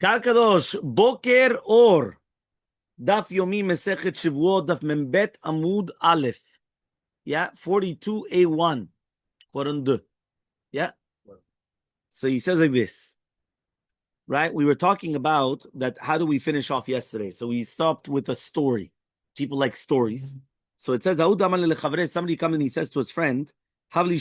Kadosh, Boker Or. Daf Yomi Masechet Shevuos, Daf Membet Amud Aleph. Yeah, 42A1. Yeah. So he says like this. Right? We were talking about that. How do we finish off yesterday? So we stopped with a story. People like stories. Mm-hmm. So it says, somebody comes and he says to his friend, give me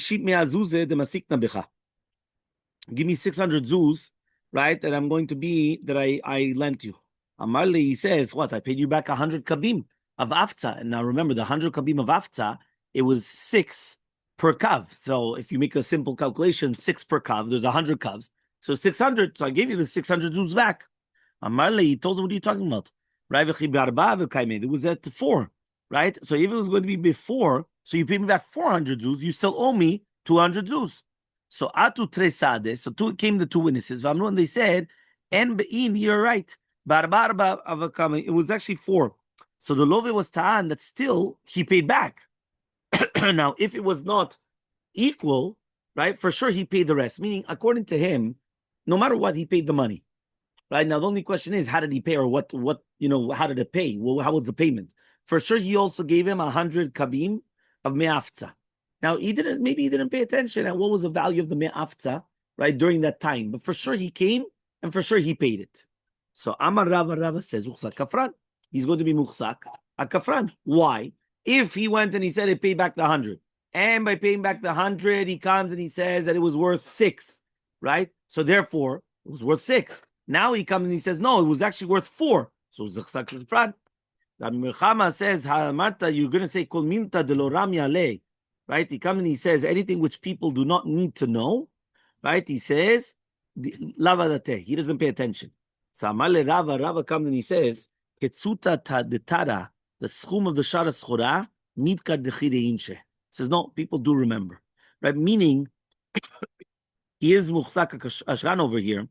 600 zuz, right? That I'm going to be, that I lent you. Elmaleh, he says, what? I paid you back 100 kabim of afza. And now remember, the 100 kabim of afza, it was 6 per kav. So if you make a simple calculation, 6 per kav, there's 100 kavs. So 600. So I gave you the 600 zuz back. Elmaleh, he told him, what are you talking about? It was at 4, right? So if it was going to be before, so you paid me back 400 zuz, you still owe me 200 zuz. So atu tresades, so came the two witnesses. And they said, "En bein, you're right. It was actually 4. So the love was ta'an that still he paid back. Now, if it was not equal, right, for sure he paid the rest. Meaning, according to him, no matter what, he paid the money. Right now, the only question is, how did he pay, or what? How did it pay? Well, how was the payment? For sure, he also gave him 100 kabim of me'afza. Now, maybe he didn't pay attention at what was the value of the me'afza, right, during that time. But for sure he came, and for sure he paid it. So Amar Rava says, Uchsak kafran. He's going to be muchsak a kafran. Why? If he went and he said he paid back the 100, and by paying back the 100, he comes and he says that it was worth 6, right? So therefore, it was worth 6. Now he comes and he says, no, it was actually worth 4. So Uchsak kafran. Rabbi Milchama says, Marta, you're going to say, Kol minta de lo ramya le. Right? He comes and he says, anything which people do not need to know, right? He says, lavadate. He doesn't pay attention. So Elmaleh Rava comes and he says, Ketsuta de tara, the schum of the shara schora, mitka dechire inche. Says, no, people do remember. Right? Meaning, he is muchsak ashran over here,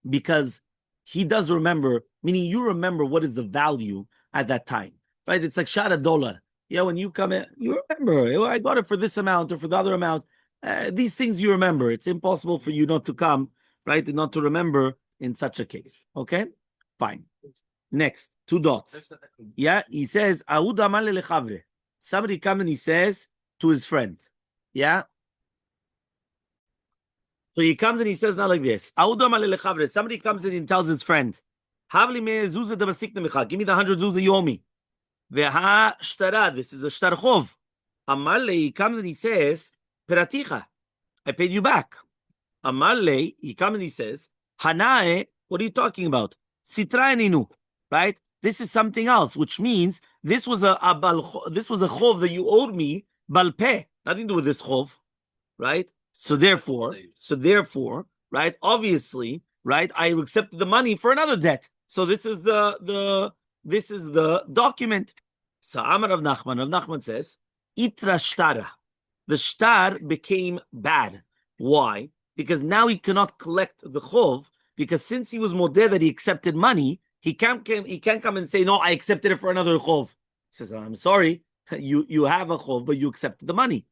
because he does remember, meaning you remember what is the value at that time. Right? It's like shara dollar. Yeah, when you come in, you remember, I got it for this amount or for the other amount. These things you remember. It's impossible for you not to come, right, and not to remember in such a case. Okay? Fine. Next, 2 dots. Yeah, he says, somebody comes and he says to his friend. Yeah? So he comes and he says now like this. Somebody comes in and tells his friend, give me the 100 zuz Yomi. This is a shtar chov. Elmaleh, he comes and he says, Peraticha, I paid you back. Elmaleh, he comes and he says, Hanae, what are you talking about? Sitraininu, right? This is something else, which means this was a chov that you owed me, balpeh, nothing to do with this chov, right? So therefore, right? Obviously, right? I accepted the money for another debt. So this is the document. So Amar Rav Nachman says, Itra shtara. The shtar became bad. Why? Because now he cannot collect the chov, because since he was modeh that he accepted money, he can't come and say, no, I accepted it for another chov. He says, I'm sorry, you have a chov, but you accepted the money.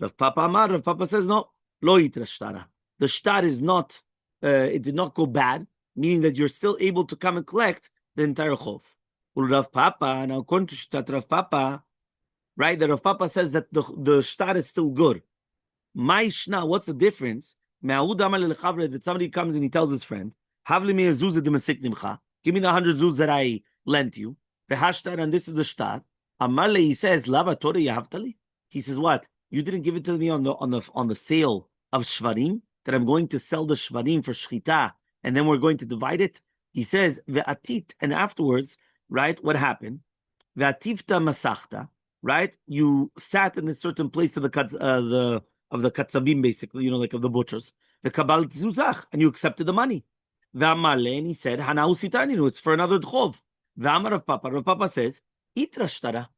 Rav Papa says, no, lo itra shtara. The shtar is not, it did not go bad, meaning that you're still able to come and collect the entire chov. Rav Papa, now according to Shtat Rav Papa, right, the Rav Papa says that the shtar is still good. Ma'ishna, what's the difference? That somebody comes and he tells his friend, give me the 100 zuz that I lent you. And this is the shtar. Elmaleh, he says, Lava Torah yahavtali. He says, what? You didn't give it to me on the sale of shvarim, that I'm going to sell the shvarim for shchita, and then we're going to divide it. He says, ve'atit, and afterwards, right, what happened? Ve'ativta masachta, right? You sat in a certain place of the katzabim, basically, like of the butchers. The kabal zuzach, and you accepted the money. Ve'amaleh, and he said, hanau sitaninu, it's for another chov. Ve'amar Rav Papa says, itra shtara.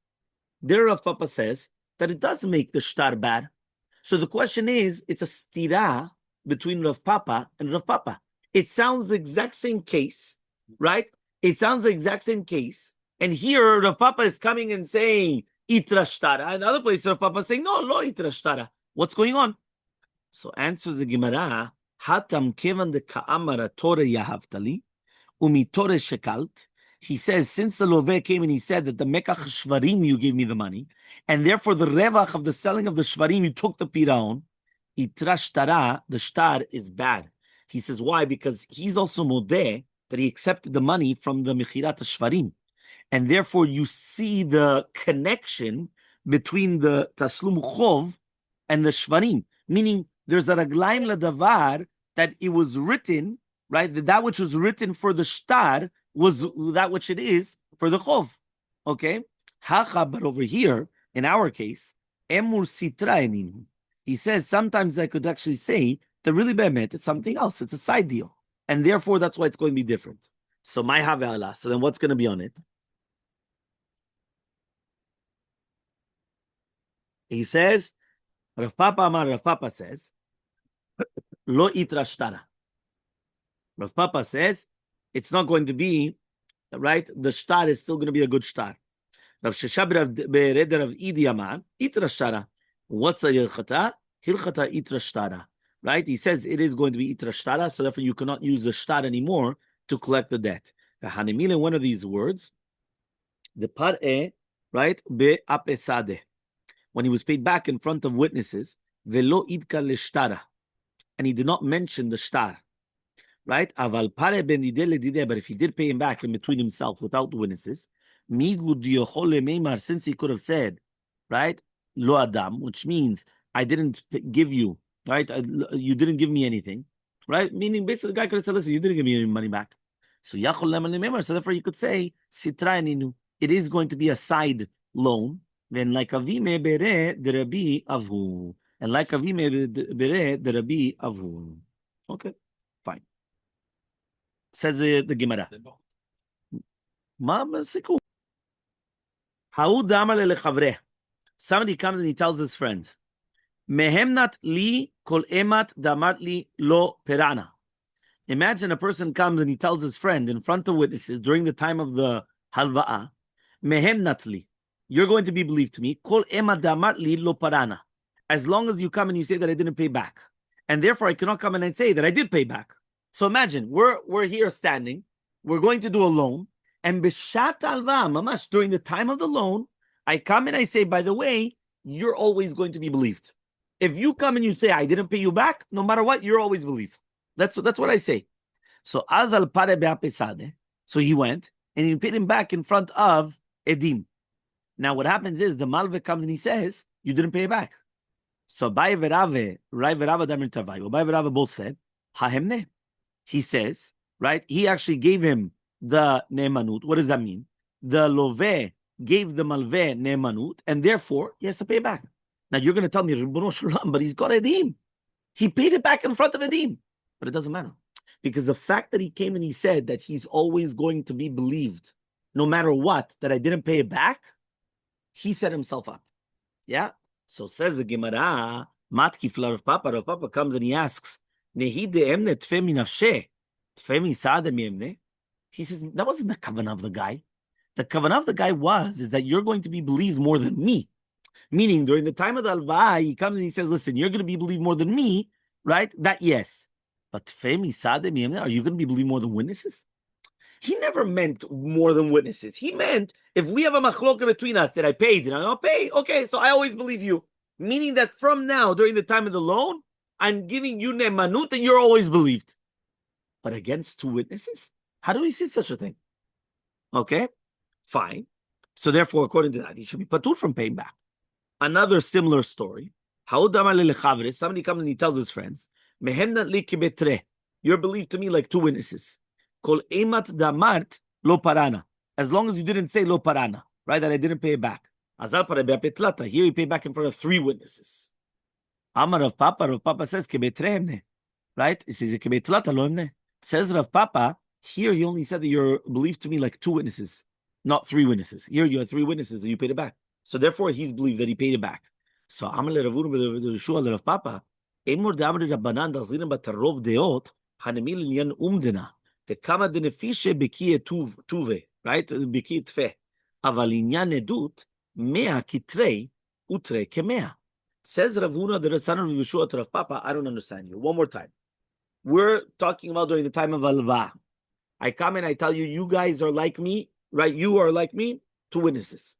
There Rav Papa says that it does make the shtar bad. So the question is, it's a stira between Rav Papa and Rav Papa. It sounds the exact same case, right? It sounds the exact same case. And here, Rav Papa is coming and saying, Itra shtara. Another place, Rav Papa is saying, no, lo itra shtara. What's going on? So answers the Gemara, Hatam kevan de ka'amara Torah yahavtali. Umitore shekalt. He says, since the Loveh came and he said that the Mekach Shvarim you gave me the money, and therefore the Revach of the selling of the Shvarim you took the Piraon, Itra Shtara, the Shtar is bad. He says, why? Because he's also Modeh, that he accepted the money from the Mechirat Shvarim. And therefore you see the connection between the Taslum Chov and the Shvarim, meaning there's a Raglaim Ladavar that it was written, right? That which was written for the Shtar was that which it is for the Chov. Okay? But over here, in our case, Emur Sitra Eninu. He says, sometimes I could actually say that really be'emet, it's something else. It's a side deal. And therefore, that's why it's going to be different. So, my Have'ala. So then what's going to be on it? He says, Rav Papa says, Lo itra shtara. Rav Papa says, it's not going to be, right? The shtar is still going to be a good shtar. Rav Sheshab Rav Idi Amar, itra shtara. What's the hilchata? Hilchata itra shtara. Right? He says it is going to be itra shtara, so therefore you cannot use the shtar anymore to collect the debt. Hanimile, one of these words, the par'e, right? Be'apesade. When he was paid back in front of witnesses, velo idka leshtara, and he did not mention the shtar, right? Aval pare ben dideh, but if he did pay him back in between himself without the witnesses, migud yochole meimar, since he could have said, right, lo adam, which means I didn't give you, right? You didn't give me anything, right? Meaning basically the guy could have said, listen, you didn't give me any money back. So yachol leman meimar. So therefore you could say sitra eninu. It is going to be a side loan. Then like avime bere de Rabbi avhu, and like avime bere de Rabbi avhu. Okay, fine. Says the Gemara. Somebody comes and he tells his friend, Mehemnat li kol emat damat li lo perana. Imagine a person comes and he tells his friend in front of witnesses during the time of the halva'a, Mehemnat li, you're going to be believed to me, kol emat damat li lo parana. As long as you come and you say that I didn't pay back. And therefore I cannot come and say that I did pay back. So imagine, we're here standing, we're going to do a loan, and b'shat alva, mamash, during the time of the loan, I come and I say, by the way, you're always going to be believed. If you come and you say, I didn't pay you back, no matter what, you're always believed. That's what I say. So azal pare be'apesade. So he went, and he paid him back in front of Edim. Now what happens is, the malve comes and he says, you didn't pay back. So Bai Verave, Rai Verava Damir Tavai, Bai Verava both said, Hahemne. He says, right? He actually gave him the ne'emanut. What does that mean? The loveh gave the malveh ne'emanut, and therefore he has to pay back. Now you're going to tell me, Ribbono Shalom, but he's got Edim. He paid it back in front of Edim. But it doesn't matter. Because the fact that he came and he said that he's always going to be believed, no matter what, that I didn't pay it back, he set himself up. Yeah? So says the Gemara, Matkif Rav Papa. Rav Papa comes and he asks, he says, that wasn't the kavanah of the guy. The kavanah of the guy is that you're going to be believed more than me. Meaning, during the time of the alvah, he comes and he says, listen, you're going to be believed more than me, right? That, yes. But are you going to be believed more than witnesses? He never meant more than witnesses. He meant, if we have a machloka between us that I paid and I don't pay, okay, so I always believe you. Meaning that from now, during the time of the loan, I'm giving you ne'emanut and you're always believed. But against two witnesses? How do we see such a thing? Okay, fine. So therefore, according to that, he should be patur from paying back. Another similar story. Somebody comes and he tells his friends, you're believed to me like two witnesses. Kol emat damart lo parana. As long as you didn't say lo parana, right, that I didn't pay it back. Azal pare be'apetlata. Here he paid back in front of three witnesses. Amar Rav Papa says, right? He says, says Rav Papa, here he only said that you're believed to me like two witnesses, not three witnesses. Here you have three witnesses and you paid it back. So therefore he's believed that he paid it back. So Amar Rav Papa, Emor Damar Rabbanan Dazina Batarov Deot, Hanemil Lian Umdena, the Kama Denefishe Bekie Tuve, right? Bekie Tfe. Avalinyan Edut, Mea Kitrei, Utre Kemea. Says Rav Huna, the son of Yeshua, to Rav Papa, I don't understand you. One more time. We're talking about during the time of Alva. I come and I tell you, you guys are like me, right? You are like me, 2 witnesses.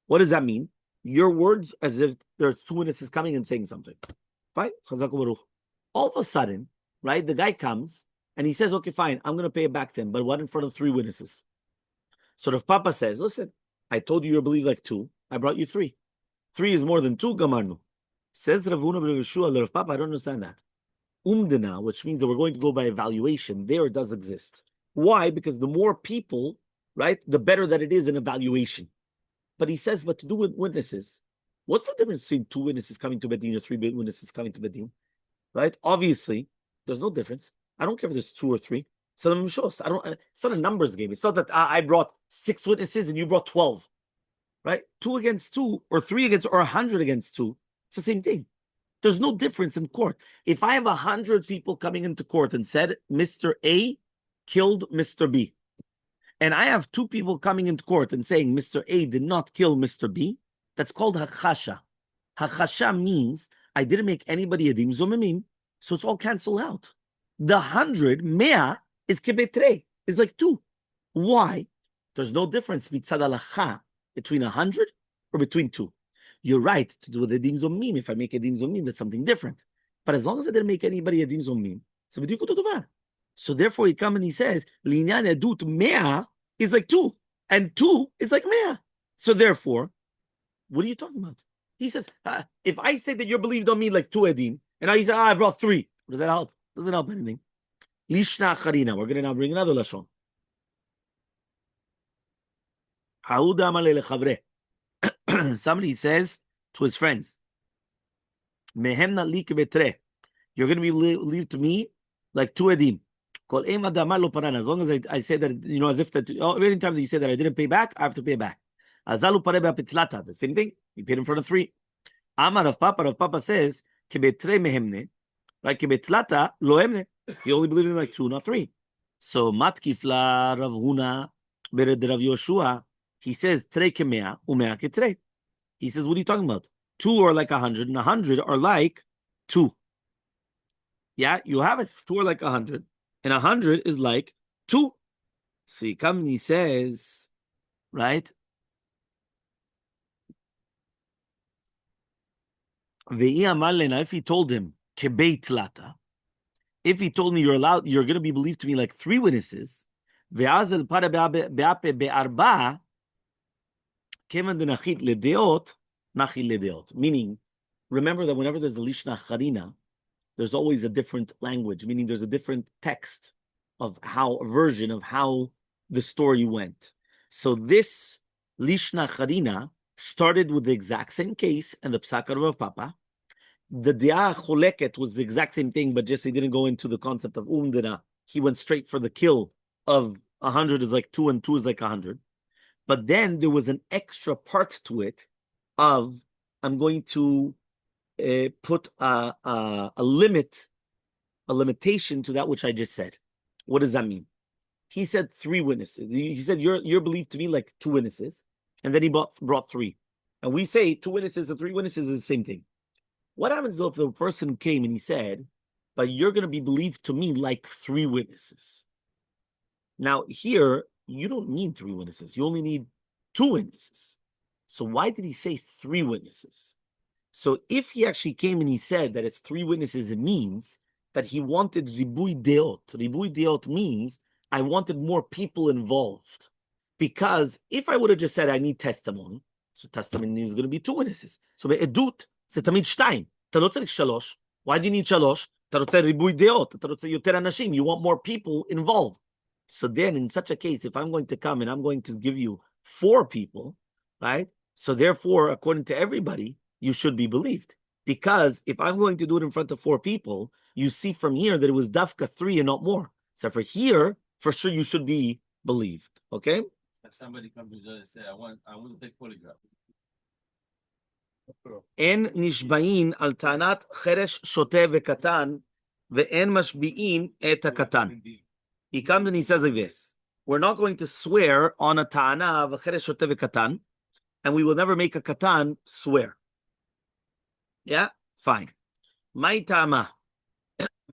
What does that mean? Your words as if there's 2 witnesses coming and saying something. Fine. All of a sudden, right, the guy comes and he says, okay, fine, I'm going to pay it back to him, but what in front of 3 witnesses? So Rav Papa says, listen, I told you believe like 2. I brought you 3. 3 is more than 2, Gamarnu. Says Rav Huna ben Yeshua, Rav Papa, I don't understand that. Umdana, which means that we're going to go by evaluation, there it does exist. Why? Because the more people, right, the better that it is in evaluation. But he says, but to do with witnesses, what's the difference between 2 witnesses coming to Bedin or 3 witnesses coming to Bedin? Right? Obviously, there's no difference. I don't care if there's 2 or 3. So I don't. It's not a numbers game. It's not that I brought 6 witnesses and you brought 12. Right? 2 against 2 or 3 against or 100 against 2. It's the same thing. There's no difference in court. If I have 100 people coming into court and said Mr. A killed Mr. B, and I have 2 people coming into court and saying Mr. A did not kill Mr. B, that's called hachasha. Hachasha means I didn't make anybody edim zomimim, so it's all canceled out. The 100, mea, is kebetre, is like 2. Why? There's no difference mitzad halacha between 100 or between 2. You're right to do the edim zomimim. If I make edim zomimim, that's something different. But as long as I didn't make anybody edim zomimim, so b'diuk oto davar. So therefore, he comes and he says, "Linyan edut mea is like 2, and 2 is like mea." So therefore, what are you talking about? He says, if I say that you're believed on me like 2 edim, and I say, I brought 3, what does that help? Doesn't help anything. Lishna charina. We're going to now bring another lashon. Hauda amale lechavre. Somebody says to his friends, "Mehem nalik betre." You're going to be believed to me like 2 edim. As long as I say that, as if that every time that you say that I didn't pay back, I have to pay back. The same thing. You paid in front of 3. Amar Rav Papa says, like lo emne. He only believed in like 2, not 3. So matkifla Rav Huna bered Rav Yoshua. He says tre kemea umea ketre. He says, what are you talking about? 2 are like 100, and 100 are like 2. Yeah, you have it. 2 are like 100, and 100 is like 2. So he comes and he says, right? If he told him kebeit lata, if he told me you're going to be believed to me like 3 witnesses, meaning, remember that whenever there's a lishna charina, there's always a different language, meaning there's a different text of a version of how the story went. So this lishna charina started with the exact same case and the psak of Rav Papa. The di'ah choleket was the exact same thing, but just he didn't go into the concept of umdana. He went straight for the kill of 100 is like 2 and 2 is like 100. But then there was an extra part to it of I'm going to put a limitation to that which I just said. What does that mean? He said 3 witnesses. He said you're believed to be like 2 witnesses, and then he brought 3. And we say 2 witnesses and 3 witnesses is the same thing. What happens though if the person came and he said, but you're going to be believed to me like 3 witnesses? Now here, you don't need 3 witnesses. You only need 2 witnesses. So why did he say 3 witnesses? So if he actually came and he said that it's 3 witnesses, it means that he wanted ribui deot. Ribui deot means I wanted more people involved. Because if I would have just said I need testimony, so testimony is going to be 2 witnesses. So be'edut, זה תמיד 2. אתה לא צריך 3. Why do you need 3? אתה רוצה ריבוי דעות. אתה רוצה יותר אנשים. You want more people involved. So then in such a case, if I'm going to come and I'm going to give you 4 people, right? So therefore, according to everybody, you should be believed. Because if I'm going to do it in front of 4 people, you see from here that it was dafka 3 and not more. So for here, for sure you should be believed. Okay? If somebody comes to judge and say, I want to take polygraph. אין נשבעין על טענת חרש שוטה וקטן, ואין משביעין את הקטן. He comes and he says like this, we're not going to swear on a ta'ana of a חרש שוטה וקטן, and we will never make a katan swear. Yeah? Fine. My ta'ama.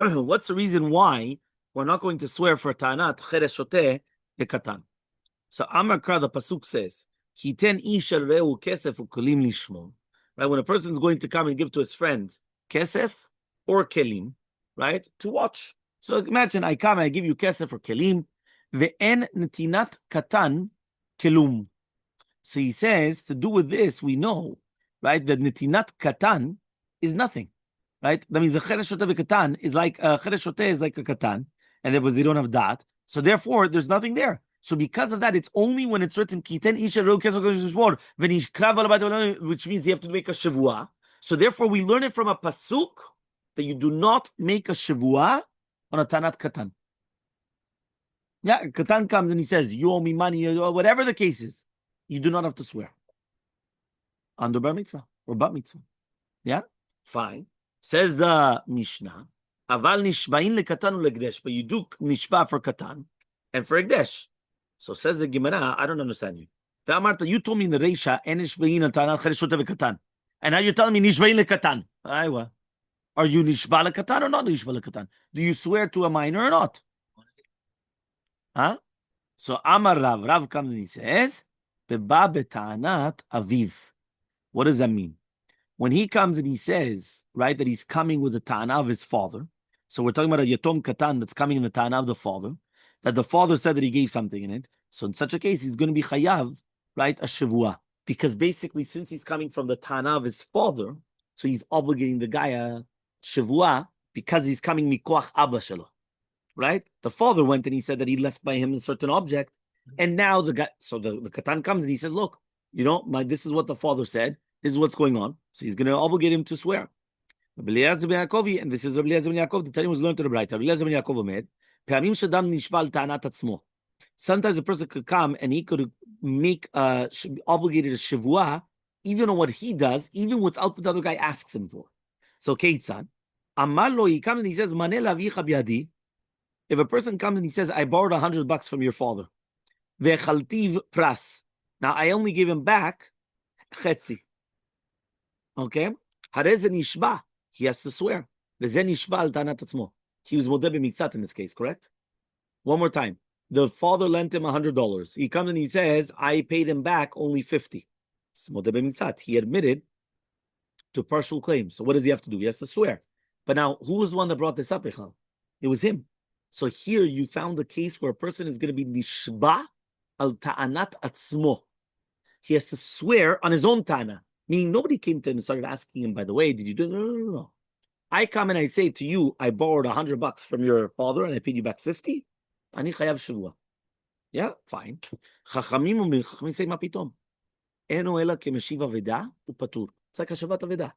What's the reason why we're not going to swear for Ta'anat Cheres Shoteh Katan. So Amar Kra, the Pasuk says, Kiten ish al re'u kesef u'kelim lishmo. Right, when a person is going to come and give to his friend kesef or kelim, right, to watch. So imagine I come and I give you kesef or kelim, ve'en netinat katan kelum. So he says, to do with this, we know, right, that netinat katan is nothing, right? That means the cheres shoteh v'katan is like cheres shoteh is like a katan, and therefore they don't have that. So therefore, there's nothing there. So because of that, it's only when it's written kiten isha which means you have to make a shavua. So therefore, we learn it from a pasuk that you do not make a shavua on a tanat katan. Yeah, katan comes and he says yomi money or whatever the case is, you do not have to swear under bar mitzvah or bat mitzvah. Yeah, fine. Says the Mishnah, aval nishbain lekatan ulegdesh, but you do nishba for katan and for egdesh. So says the Gemara, I don't understand you. You told me in the Reisha, en nishbain al tanat cheres shoteh v'katan, and now you're telling me nishbain lekatan. Aywa, are you nishba lekatan or not nishba lekatan? Do you swear to a minor or not? Huh? So Amar Rav comes and he says, beba betanat aviv. What does that mean? When he comes and he says, right, that he's coming with the ta'ana of his father, so we're talking about a yatom katan that's coming in the ta'ana of the father, that the father said that he gave something in it. So in such a case, he's going to be chayav, right, a shavua. Because basically, since he's coming from the ta'ana of his father, so he's obligating the guy a shavua because he's coming mikoach abba shelo, right? The father went and he said that he left by him a certain object, and now the guy, so the katan comes and he says, look, you know, this is what the father said. This is what's going on. So he's going to obligate him to swear. And this is Rabbi Eliezer ben Yaakov. The Tanya was learned to the Braita. Rabbi Eliezer ben Yaakov omed, "Pe'amim shadam nishbal ta'anat atzmo." Sometimes a person could come and he could make obligated a shavua, even on what he does, even without the other guy asks him for. So Keitzad, Amar lo, he comes and he says, "Maneh lavicha biadi." If a person comes and he says, "I borrowed $100 from your father," ve'chaltiv pras. Now I only gave him back chetzi. Okay, harez nishba. He has to swear. He was modeh b'mitzat in this case, correct? One more time. The father lent him $100. He comes and he says, I paid him back only $50. It's modeh b'mitzat. He admitted to partial claim. So what does he have to do? He has to swear. But now, who was the one that brought this up, Hechal? It was him. So here you found the case where a person is going to be nishba al ta'anat atzmo. He has to swear on his own ta'ana. Meaning nobody came to him and started asking him, by the way, did you do it? No. I come and I say to you, I borrowed $100 from your father and I paid you back 50. Ani chayav shavua. Yeah, fine. Chachamim say, ma pitom. Eno ela kemeshiv aveda upatur. It's like a shavat aveda.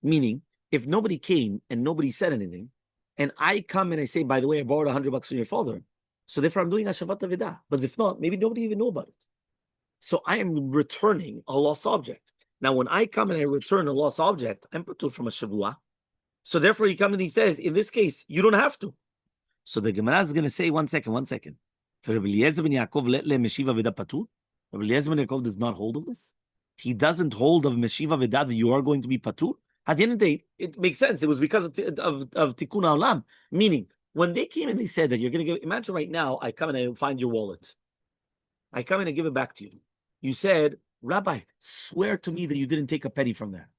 Meaning, if nobody came and nobody said anything, and I come and I say, by the way, I borrowed $100 from your father, so therefore I'm doing a shavat aveda. But if not, maybe nobody even know about it. So I am returning a lost object. Now, when I come and I return a lost object, I'm patur from a shavua. So therefore, he comes and he says, in this case, you don't have to. So the Gemara is going to say, one second. For Rabbi Eliezer ben Yaakov, let le meshiva veda patur. Rabbi Eliezer ben Yaakov does not hold of this. He doesn't hold of meshiva veda that you are going to be patur. At the end of the day, it makes sense. It was because of tikkun haolam. Meaning, when they came and they said that you're going to give, imagine right now, I come and I find your wallet. I come and I give it back to you. You said, Rabbi, swear to me that you didn't take a penny from there.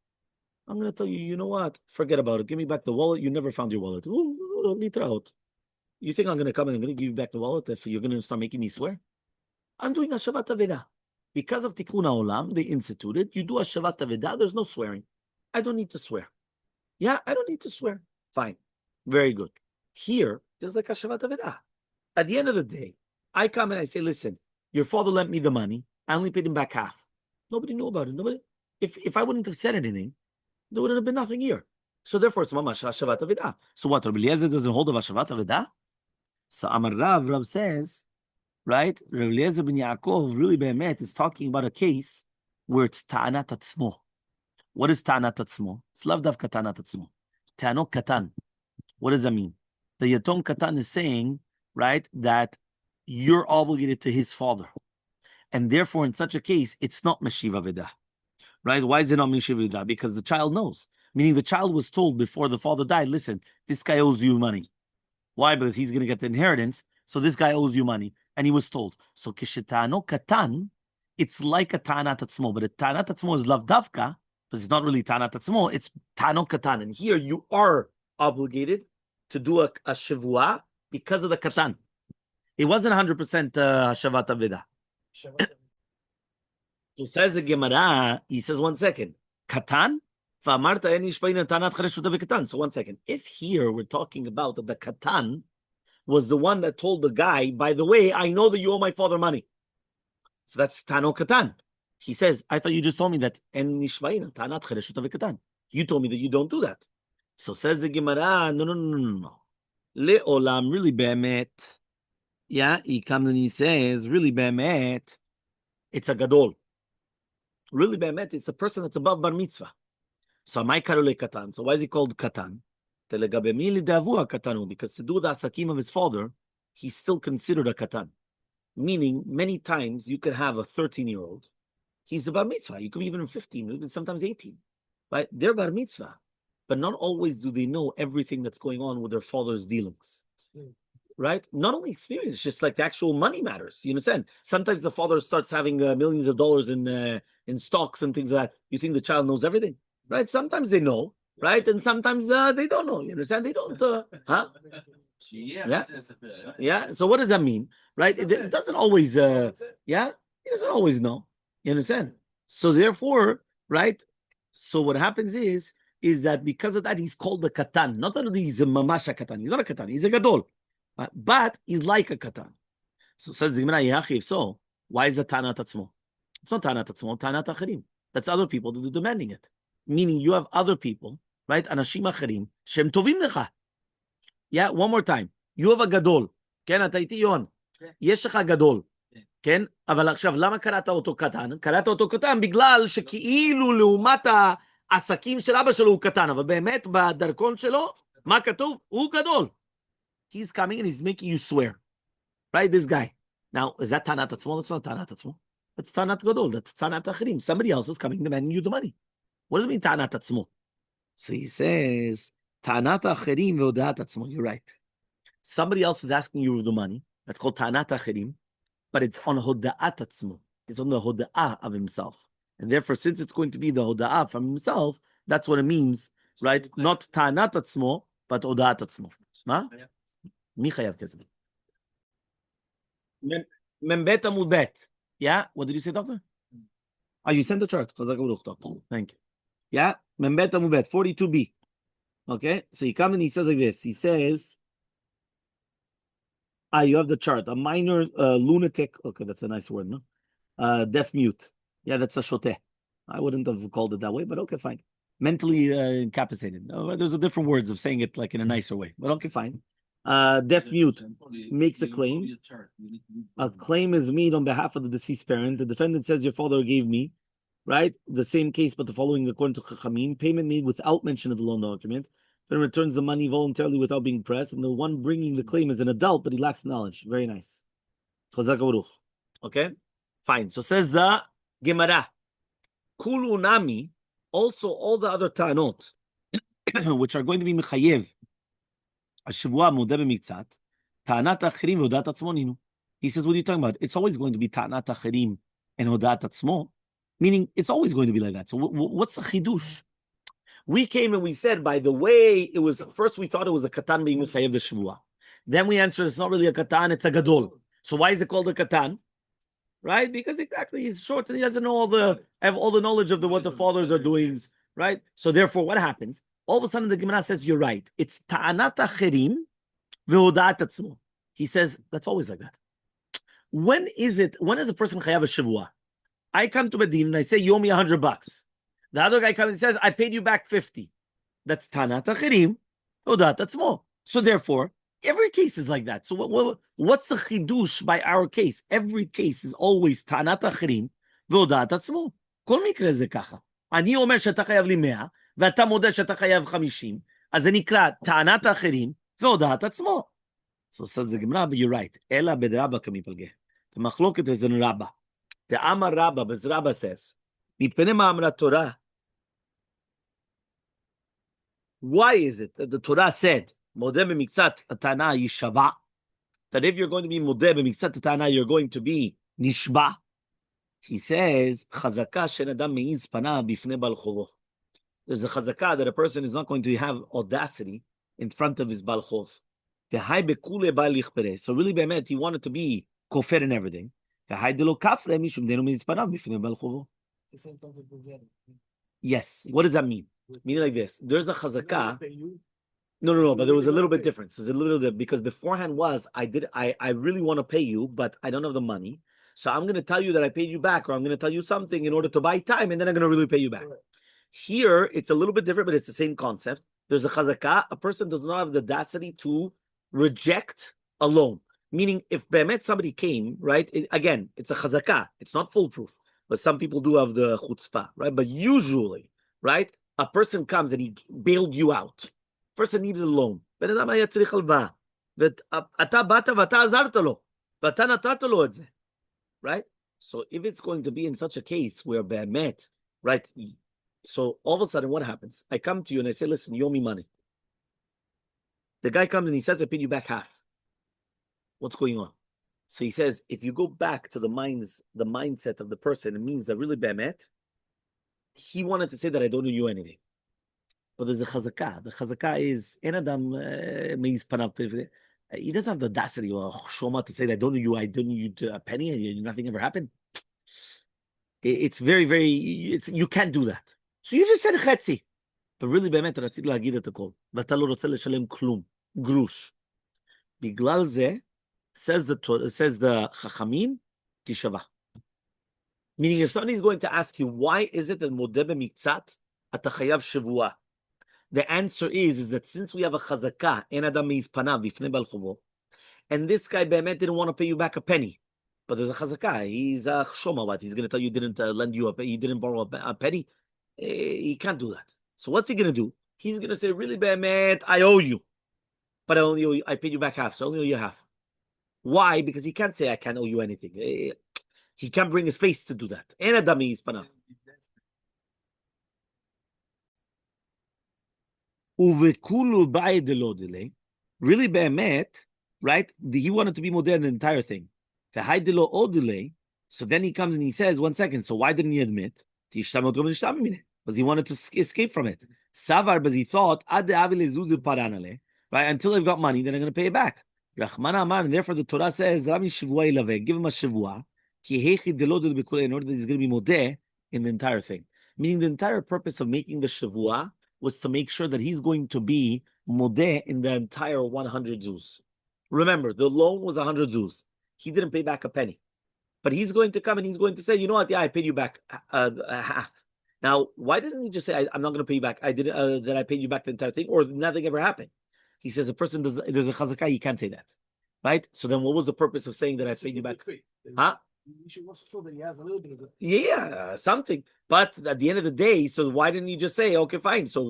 I'm going to tell you, you know what? Forget about it. Give me back the wallet. You never found your wallet. You think I'm going to come and I'm going to give you back the wallet if you're going to start making me swear? I'm doing a Shavat Aveda. Because of Tikkun HaOlam, they instituted, you do a Shavat Aveda, there's no swearing. I don't need to swear. Yeah, I don't need to swear. Fine. Very good. Here, there's like a Shavat Aveda. At the end of the day, I come and I say, listen, your father lent me the money. I only paid him back half. Nobody knew about it. Nobody. If I wouldn't have said anything, there would have been nothing here. So therefore, it's mamash hashavat avida. So what? Rabbi Eliezer doesn't hold of hashavat avida. So Amar Rav says, right? Rabbi Eliezer ben Yaakov really be'emet is talking about a case where it's ta'anat atzmo. What is ta'anat atzmo? It's lav davka ta'anat atzmo. Ta'anot katan. What does that mean? The yatom katan is saying, right, that you're obligated to his father. And therefore, in such a case, it's not Meshiva Veda. Right? Why is it not Meshiva Veda? Because the child knows. Meaning the child was told before the father died, listen, this guy owes you money. Why? Because he's going to get the inheritance. So this guy owes you money. And he was told. So kishetano katan, it's like a ta'anat atzmo. But a ta'anat atzmo is lav davka, because it's not really ta'anat atzmo. It's ta'ano katan. And here you are obligated to do a shevua because of the katan. It wasn't 100% hashavat avida. So says the Gemara, he says, 1 second. Katan? So 1 second. If here we're talking about that the katan was the one that told the guy, by the way, I know that you owe my father money. So that's tano katan. He says, I thought you just told me that en nishbaina tanat chereshuta v'katan. You told me that you don't do that. So says the Gemara, no. Le'olam, really be'emet. Yeah, he comes and he says, really be'emet, it's a gadol. Really be'emet, it's a person that's above bar mitzvah. So my karole katan. So why is he called katan? Because to do the asakim of his father, he's still considered a katan. Meaning, many times you could have a 13-year-old. He's a bar mitzvah. You could be even 15, even sometimes 18. Right? They're bar mitzvah. But not always do they know everything that's going on with their father's dealings. Right? Not only experience, just like the actual money matters. You understand? Sometimes the father starts having millions of dollars in stocks and things like that. You think the child knows everything? Right? Sometimes they know, right? And sometimes they don't know. You understand? They don't. Huh? Yeah. So what does that mean? Right? It doesn't always. Yeah. He doesn't always know. You understand? So therefore, right? So what happens is that because of that, he's called the katan. Not only he's a mamasha katan. He's not a katan. He's a gadol. But he's like a katan. So says the Gemara, if so, why is it tanat atzmo? It's not tanat atzmo, tanat acharim. That's other people that are demanding it. Meaning you have other people, right? Anashim acharim, shem tovim lecha. Yeah, one more time. You have a gadol. כן, אתה איתי יון. יש לך גדול. כן? אבל עכשיו, למה קראת אותו קטן? קראת אותו קטן בגלל שכאילו לעומת העסקים של אבא שלו הוא קטן, אבל באמת בדרכון שלו, מה כתוב? הוא גדול. He's coming and he's making you swear. Right? This guy. Now, is that Tanat Atzmo? That's not Tanat Atzmo. That's Tanat Gadol. That's Tanat Achirim. Somebody else is coming demanding you the money. What does it mean, Tanat Atzmo? So he says, Tanat Achirim ve'odat Atzmo. You're right. Somebody else is asking you the money. That's called Tanat Achirim. But it's on Hoda'at Atzmo. It's on the Hoda'ah of himself. And therefore, since it's going to be the Hoda'ah from himself, that's what it means, right? Not Tanat Atzmo, but Hoda'at Atzmo. Ma? מי חייב כסף? Membet Amud Bet. Yeah? What did you say, doctor? Oh, you sent the chart. Doctor. Thank you. Yeah? Membet Amud Bet, 42b. Okay? So he comes and he says like this. He says, you have the chart. A minor lunatic. Okay, that's a nice word, no? Deaf mute. Yeah, that's a shoteh. I wouldn't have called it that way, but okay, fine. Mentally incapacitated. There's a different words of saying it like in a nicer way, but okay, fine. Deaf mute makes a claim. A claim is made on behalf of the deceased parent. The defendant says your father gave me, right? The same case, but the following according to Chachamim. Payment made without mention of the loan document. Then returns the money voluntarily without being pressed. And the one bringing the claim is an adult, but he lacks knowledge. Very nice. Okay? Fine. So says the Gemara. Kulu nami, also all the other ta'anot, which are going to be mechayev, השבוע מודה במקצת, טענת האחרים והודעת עצמו נינו. He says, what are you talking about? It's always going to be טענת האחרים and הודעת עצמו, meaning it's always going to be like that. So what's the chidush? We came and we said, by the way, it was, first we thought it was a katan being mechayev the shvua. Then we answered, it's not really a katan, it's a gadol. So why is it called a katan? Right? Because exactly, he's short and he doesn't know have all the knowledge of what the fathers are doing, right? So therefore, what happens? All of a sudden, the Gemara says, you're right. It's ta'anat acherim ve'hodat atzmo. He says, that's always like that. When is a person chayav a shevua? I come to Bedin and I say, you owe me $100. The other guy comes and says, I paid you back 50. That's ta'anat acherim ve'hodat atzmo. So therefore, every case is like that. So what's the chidush by our case? Every case is always ta'anat acherim ve'hodat atzmo. כל מקרה זה ככה. אני אומר שאתה חייב לי 100, ואתה מודה שאתה חייב 50, אז זה נקרא טענת האחרים והודעת עצמו. So says the Gemara, but you're right. אלא בדרבא כמפלגה. The מחלוקת is in Rabba. The Amar Rabba, but Rabba says, מפני מה אמרה תורה? Why is it that the Torah said modeh b'miktzat atana yishava. That if you're going to be modeh b'miktzat atana, you're going to be nishba. He says, chazaka she'en adam meiz pana bifnei bal chovo. There's a chazaka that a person is not going to have audacity in front of his bal chov. So really, be'emet, he wanted to be kofer and everything. Yes. What does that mean? Meaning like this. There's a chazaka. No. But there was a little bit difference. There's a little bit because beforehand was I really want to pay you, but I don't have the money. So I'm going to tell you that I paid you back, or I'm going to tell you something in order to buy time, and then I'm going to really pay you back. Right. Here, it's a little bit different, but it's the same concept. There's a chazakah. A person does not have the audacity to reject a loan. Meaning, if be'emet somebody came, right? Again, it's a chazakah. It's not foolproof. But some people do have the chutzpah, right? But usually, right? A person comes and he bailed you out. Person needed a loan. בן אדם היה צריך הלוואה. ואתה באת ואתה עזרת לו. ואתה נתת לו את זה. Right? So if it's going to be in such a case where be'emet, right? So all of a sudden, what happens? I come to you and I say, listen, you owe me money. The guy comes and he says, I paid you back half. What's going on? So he says, if you go back to the mindset of the person, it means that really be'emet, he wanted to say that I don't owe you anything. But there's a chazakah. The chazakah is, en adam meiz panav. He doesn't have the audacity or shoma to say that I don't owe you a penny and nothing ever happened. It's very, very, you can't do that. So you just said chetzi. But really, באמת, רציתי להגיד את הכל. ואתה לא רוצה לשלם כלום. גרוש. בגלל זה, says the חכמים, תשבע. Meaning, if somebody is going to ask you, why is it that modeh b'miktzat, אתה חייב שבועה? The answer is that since we have a chazakah, אין אדם מעיז פניו בפני בעל חובו, and this guy באמת didn't want to pay you back a penny, but there's a chazakah, he's a chshoma, what? He's going to tell you he didn't lend you he didn't borrow a penny. He can't do that. So what's he going to do? He's going to say, really, be'emet, I owe you. But I paid you back half, so I only owe you half. Why? Because he can't say I can't owe you anything. He can't bring his face to do that. En adam meiz panav. Uvekulu ba'ed lo delay. Really, be'emet, right? He wanted to be modern the entire thing. V'haydelo o delay. So then he comes and he says, 1 second, so why didn't he admit? Because he wanted to escape from it. Savar, because he thought, right, until I've got money, then I'm going to pay it back. And therefore the Torah says, give him a Shevuah, in order that he's going to be modeh in the entire thing. Meaning the entire purpose of making the Shevuah was to make sure that he's going to be modeh in the entire 100 zuz. Remember, the loan was 100 zuz. He didn't pay back a penny. But he's going to come and he's going to say, you know what, yeah, I paid you back half. Now, why doesn't he just say, I'm not going to pay you back? I didn't, that I paid you back the entire thing, or nothing ever happened? He says a person does, there's a chazakah, he can't say that. Right? So then what was the purpose of saying that I paid you back? Huh? You should also show that he has a little bit of it. Yeah, something. But at the end of the day, so why didn't he just say, okay, fine. So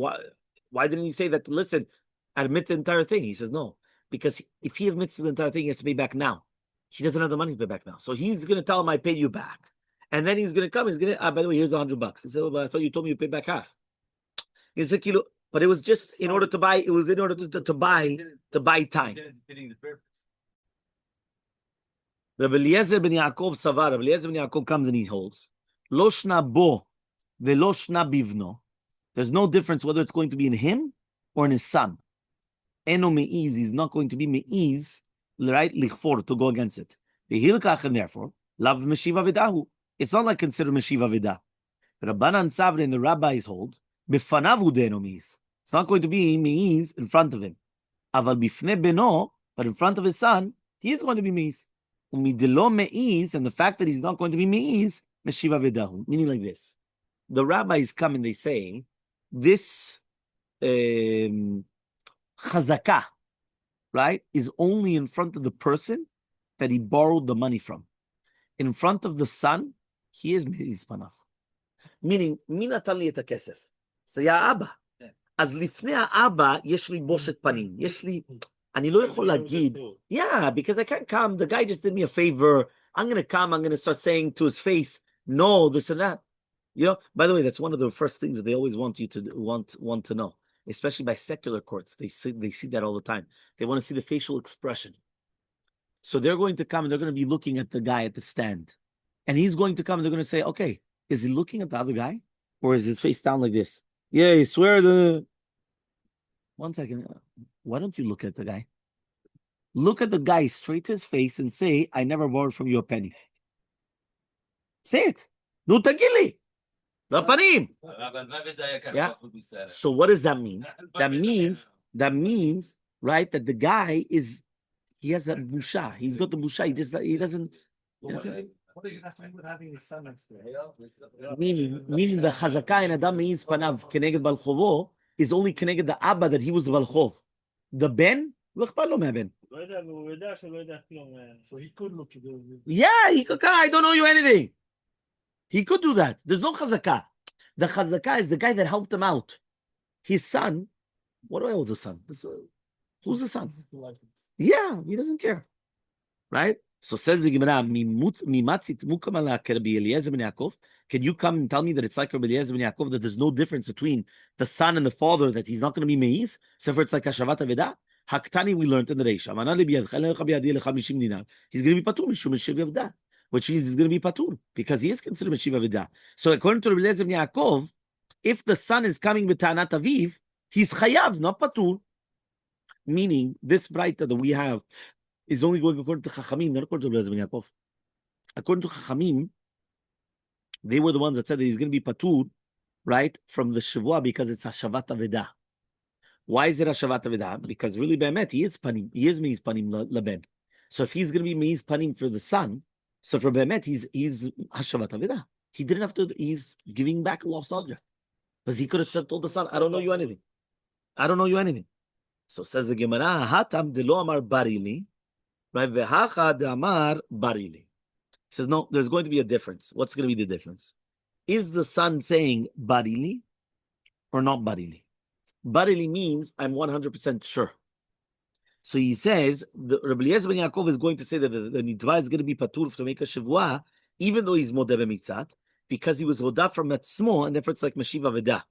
why didn't he say that, listen, admit the entire thing? He says, no. Because if he admits to the entire thing, he has to pay back now. He doesn't have the money to pay back now. So he's going to tell him, I paid you back. And then he's going to come, he's going to, by the way, here's $100. He said, well, but I thought you told me you paid back half. He said, kilo, but it was just in order to buy, it was in order to buy time. Rabbi Eliezer ben Yaakov Savar, Rabbi Eliezer ben Yaakov comes and he holds, Lo shna bo velo shna bivno. There's no difference whether it's going to be in him or in his son. Eno meiz, he's not going to be meiz, right, lichfor, to go against it. V'hilkach, and therefore, lav meshiva vidahu. It's not like consider meshiva vida. Rabbanan Savre and the rabbis hold, bifanav deno meiz. It's not going to be meiz in front of him. Aval bifne beno, but in front of his son, he is going to be meiz. Umidelo meiz, and the fact that he's not going to be meiz, meshiva vidahu. Meaning like this. The rabbis come and they say, this chazakah, right, is only in front of the person that he borrowed the money from. In front of the son, he is meiz panav. Meaning, מי נתן לי את הכסף? זה היה האבא. אז לפני האבא, יש לי בושת פנים. יש לי, אני לא יכול להגיד, yeah, because I can't come, the guy just did me a favor, I'm going to come, I'm going to start saying to his face, no, this and that. You know, by the way, that's one of the first things that they always want you to want to know. especially by secular courts. They see that all the time. They want to see the facial expression. So they're going to come and they're going to be looking at the guy at the stand. And he's going to come and they're going to say, okay, is he looking at the other guy? Or is his face down like this? Yeah, he swear the... One second. Why don't you look at the guy? Look at the guy straight to his face and say, I never borrowed from you a penny. Say it. No tagili. The panim. Yeah. So what does that mean? That means, right, that the guy he has a busha. He's got the busha. He doesn't. What does it have to do with having his son next to him? Meaning the chazaka in Adam means panav keneged balchovo is only keneged the abba that he was balchov. The ben, lo אכפת לו מהבן. So he could look at the... Yeah, he could. I don't know you anything. He could do that. There's no chazaka. The chazaka is the guy that helped him out. His son. What do I owe the son? Who's the son? Yeah, he doesn't care. Right? So says the Gemara, can you come and tell me that it's like Rabbi Eliezer ben Yaakov, that there's no difference between the son and the father, that he's not going to be meiz? So if it's like a Shavat Aveda, Haktani we learned in the Reisha. He's going to be patur mishum Shev Aveda, which means he's going to be patur because he is considered Shev Aveda. So according to Rabbi Eliezer ben Yaakov, if the son is coming with Ta'anat Aviv, he's chayav, not patur. Meaning, this braita that we have is only going according to Chachamim, not according to Rabbi ben Yaakov. According to Chachamim, they were the ones that said that he's going to be patur, right, from the Shevuah because it's a Shavat Aveda. Why is it a Shavat Aveda? Because really, Be'emet, he is Meiz Panim Laben. So if he's going to be Meiz Panim for the son, so for Be'emet, he's a Shavat Aveda. He didn't have to, he's giving back a lost object. Because he could have told the son, I don't know you anything. I don't know you anything. So says the Gemara, Hatam de lo amar barili, right? Vehacha de amar barili. He says, no, there's going to be a difference. What's going to be the difference? Is the son saying barili or not barili? Barili means I'm 100% sure. So he says, Rabbi Eliezer ben Yaakov is going to say that the nidva is going to be patur to make a shivua, even though he's modeh b'mitzat, because he was hodaf from etzmo, and therefore it's like meshiva veda.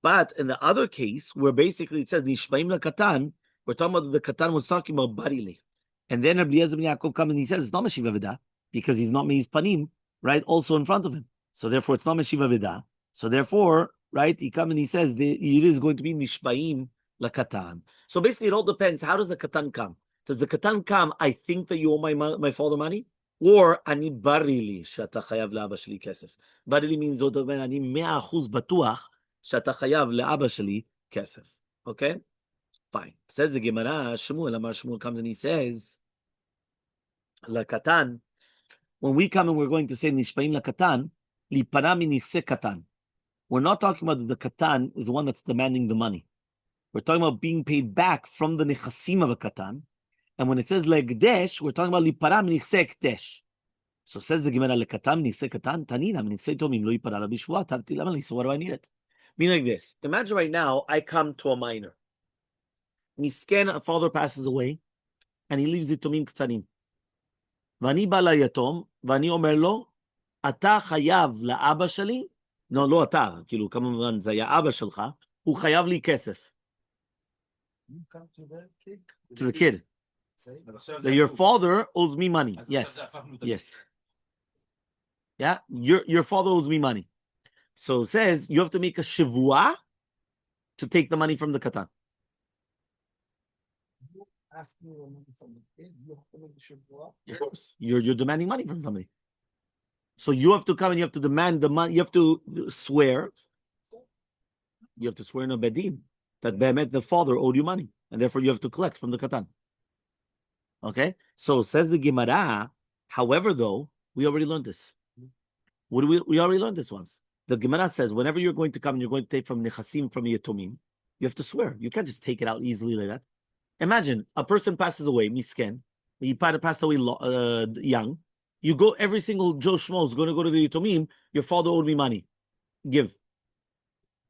But in the other case, where basically it says nishmaim la katan, we're talking about the katan was talking about barili, and then Rabbi Eliezer ben Yaakov comes and he says it's not meshiva veda because he's not meiz panim, right? Also in front of him, so therefore it's not meshiva veda. So therefore, right, he comes and he says it is going to be nishmaim la katan. So basically, it all depends. How does the katan come? Does the katan come? I think that you owe my father money, or ani barili shata chayav le'abba sheli kesef. Barili means ani 100% batuach. Shata chayav le'abba sheli kesef. Okay? Fine. Says the Gemara, Shmuel, Amar Shmuel comes and he says, La katan, when we come and we're going to say nishpaim la katan, li para mi nichse katan. We're not talking about the katan is the one that's demanding the money. We're talking about being paid back from the nechasim of a katan. And when it says le'gdesh, we're talking about li para mi nichse kdesh. So says the Gemara, le katan nichse katan, tanina mi nichse tomim lo yipara la bishvua, tarti lamali. So what do I need it? Meaning like this. Imagine right now, I come to a minor. Misken, a father passes away, and he leaves it to me ktanim. Vani ba layatom, vani omer lo, ata chayav la'aba shali, no, lo ata, כאילו, כמובן, זה היה אבא שלך, הוא חייב לי כסף. You come to the kid? To the kid. So your father owes me money. Yes. Yes. Yeah, your father owes me money. So it says you have to make a shivua to take the money from the katan. You ask me money from the kid, you have to make the shivua. Of course, you're demanding money from somebody. So you have to come and you have to demand the money. You have to swear. You have to swear in a bedin that Be'emet, the father, owed you money, and therefore you have to collect from the katan. Okay, so says the Gemara. However, though, we already learned this. What do we already learned this once. The Gemara says whenever you're going to come and you're going to take from nechasim, from yatomim, you have to swear. You can't just take it out easily like that. Imagine a person passes away, misken. He passed away young. You go, every single Joe Schmo is going to go to the yatomim. Your father owed me money. Give.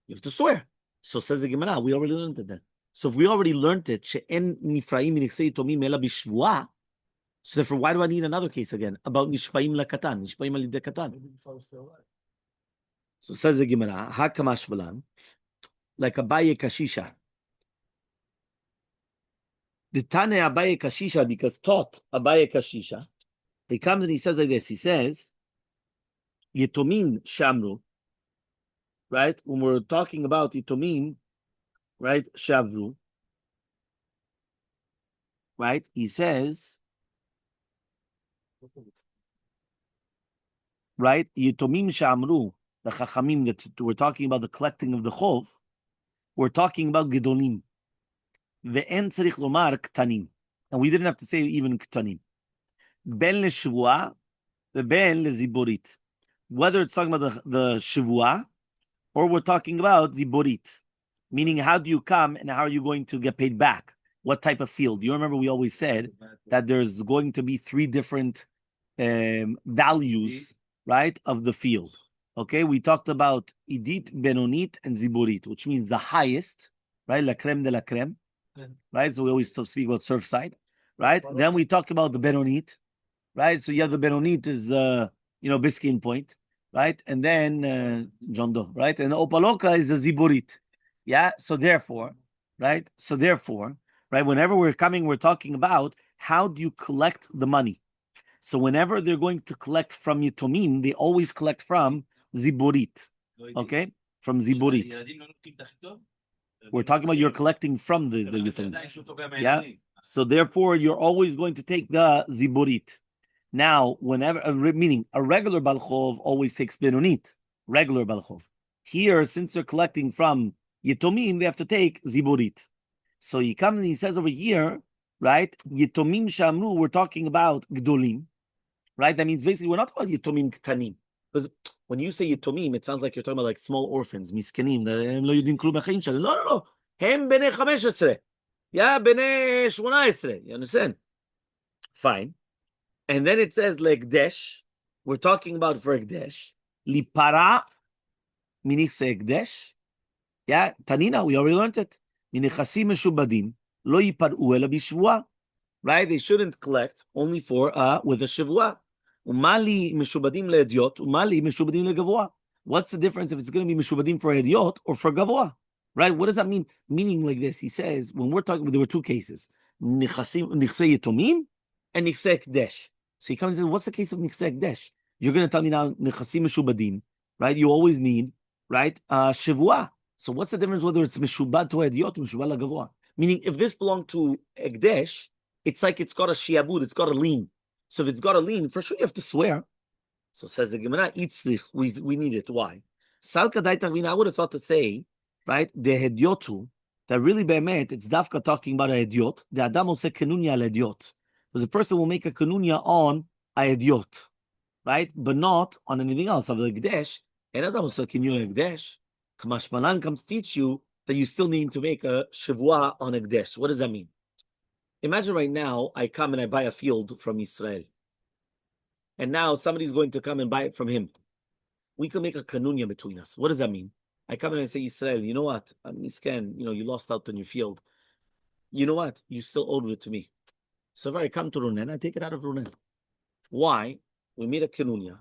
You have to swear. So says the Gemara, we already learned it then. So if we already learned it, she'en nifraim nechsei yatomim ela bishvua. So therefore, why do I need another case again about nishpaim lakatan, nishpaim alidei katan? Maybe the father's still alive. So says the Gemara, hakamash balan, like a baye kashisha. The Tane Abaye Kashisha, because taught Abaye Kashisha, he comes and he says like this. He says, Yitomim Shamru, right? When we're talking about Yitomim, right? Shavru, right? He says, right? Yitomim Shamru, the Chachamim that we're talking about the collecting of the Chov, we're talking about Gedolim. Ve'en tzarich lomar ktanim. And we didn't have to say even ktanim. Ben leShevuah, ben leZiborit. Whether it's talking about the Shevuah, or we're talking about Ziborit. Meaning, how do you come and how are you going to get paid back? What type of field? You remember we always said that there's going to be three different values, right, of the field. Okay, we talked about Idit, Benonit, and Ziborit, which means the highest, right? La creme de la creme, right? So we always speak about Surfside, right? Then we talk about the Benonit, right? So you have the Benonit is, Biscayne Point, right? And then John Doe, right? And the Opaloka is the Ziborit. Yeah, so therefore, right? Whenever we're talking about how do you collect the money. So whenever they're going to collect from Yitomim, they always collect from Ziborit. Okay? From Ziborit. We're talking about you're collecting from the Yitomim. Yeah? So therefore, you're always going to take the Ziborit. Now, meaning a regular Balchov always takes Benonit. Regular Balchov. Here, since they're collecting from Yitomim, they have to take Ziborit. So he comes and he says over here, right? Yitomim Shamru, we're talking about Gdolim. Right? That means basically we're not talking about Yitomim Ktanim. Because when you say Yitomim, it sounds like you're talking about like small orphans, Miskenim. No. Hem bene 15. Yeah, bene 18. You understand? Fine. And then it says Lekdesh. We're talking about for Ekdesh. Lipara, meaning say Ekdesh. Yeah, Tanina, we already learned it. Minichasim Meshubadim, lo yiparu ela bishvuah. Right? They shouldn't collect only for with a Shevuah. Umali Meshubadim le'ediot, umali Meshubadim le'gavoah. What's the difference if it's going to be Meshubadim for ediot or for gavoah? Right? What does that mean? Meaning like this, he says, when we're talking, there were two cases. Nichsei Yitomim and Nichsei Ekdesh. So he comes and says, what's the case of Nichsei Ekdesh? You're going to tell me now, Nichasim Meshubadim, right? You always need, right, Shevuah. So what's the difference whether it's Meshubad to ediot or Meshubad le'gavoah? Meaning, if this belonged to Ekdesh, it's like it's got a shiabud, it's got a lien. So if it's got a lien, for sure you have to swear. So says the Gemara, we need it. Why? Salka daitach, I would have thought to say, right, the hediotu, that really be'emet, it's dafka talking about a hediot. The Adam will say kenunya al hediot. Because a person will make a kenunya on a hediot, right? But not on anything else. Of the Gdesh, and Adam will say kenunya Gdesh. Kamashmalan comes teach you that you still need to make a Shevuah on a Gdesh. What does that mean? Imagine right now, I come and I buy a field from Israel. And now somebody's going to come and buy it from him. We can make a kanunya between us. What does that mean? I come in and say, Israel, you know what? I'm misken, you lost out on your field. You know what? You still owed it to me. So if I come to Runen, I take it out of Runen. Why? We made a kanunya.